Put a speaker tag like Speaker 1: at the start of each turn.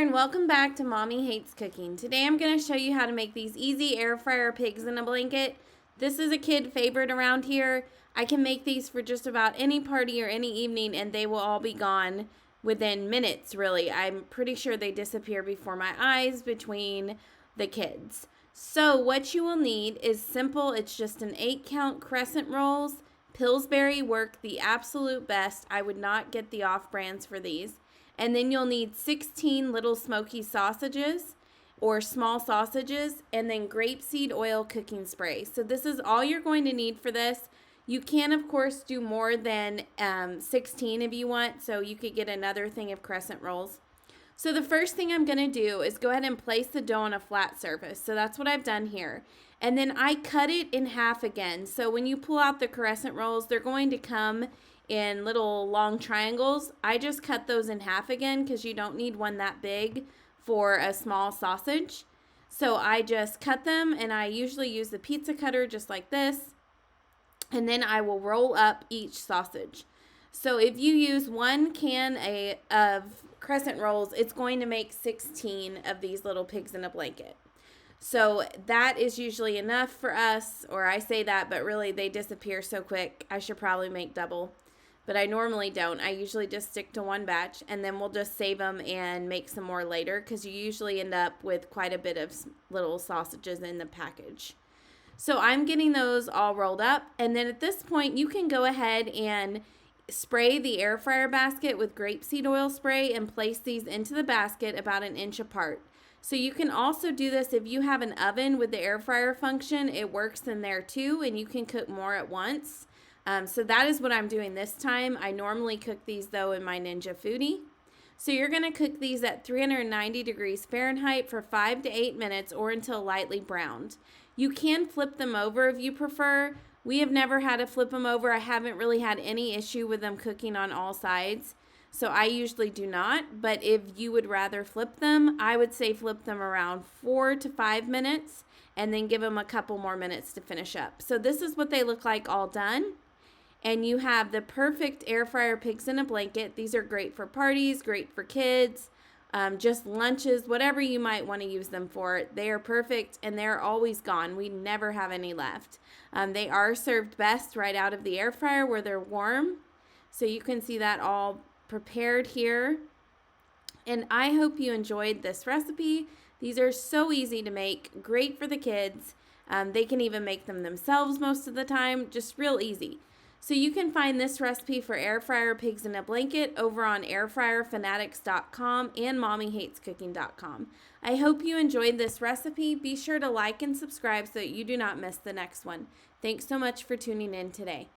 Speaker 1: there, and welcome back to Mommy Hates Cooking. Today I'm going to show you how to make these easy air fryer pigs in a blanket. This is a kid favorite around here. I can make these for just about any party or any evening and they will all be gone within minutes, really. I'm pretty sure they disappear before my eyes between the kids. So what you will need is simple. It's just an 8-count crescent rolls. Pillsbury work the absolute best. I would not get the off-brands for these. And then you'll need 16 little smoky sausages or small sausages, and then grapeseed oil cooking spray. So this is all you're going to need for this. You can, of course, do more than 16 if you want, so you could get another thing of crescent rolls. So the first thing I'm going to do is go ahead and place the dough on a flat surface. So that's what I've done here. And then I cut it in half again. So when you pull out the crescent rolls, they're going to come in little long triangles. I just cut those in half again because you don't need one that big for a small sausage. So I just cut them, and I usually use the pizza cutter just like this. And then I will roll up each sausage. So if you use one can of crescent rolls, it's going to make 16 of these little pigs in a blanket. So that is usually enough for us, or I say that, but really they disappear so quick. I should probably make double, but I normally don't. I usually just stick to one batch, and then we'll just save them and make some more later because you usually end up with quite a bit of little sausages in the package. So I'm getting those all rolled up, and then at this point you can go ahead and spray the air fryer basket with grapeseed oil spray and place these into the basket about an inch apart. So you can also do this if you have an oven with the air fryer function. It works in there too, and you can cook more at once. So that is what I'm doing this time. I normally cook these though in my Ninja Foodi. So you're going to cook these at 390 degrees Fahrenheit for 5 to 8 minutes or until lightly browned. You can flip them over if you prefer. We have never had to flip them over. I haven't really had any issue with them cooking on all sides. So I usually do not, but if you would rather flip them, I would say flip them around 4 to 5 minutes and then give them a couple more minutes to finish up. So this is what they look like all done. And you have the perfect air fryer pigs in a blanket. These are great for parties, great for kids, just lunches, whatever you might want to use them for. They are perfect, and they're always gone. We never have any left. They are served best right out of the air fryer where they're warm. So you can see that all prepared here. And I hope you enjoyed this recipe. These are so easy to make, great for the kids. They can even make them themselves most of the time, just real easy. So you can find this recipe for air fryer pigs in a blanket over on airfryerfanatics.com and mommyhatescooking.com. I hope you enjoyed this recipe. Be sure to like and subscribe so that you do not miss the next one. Thanks so much for tuning in today.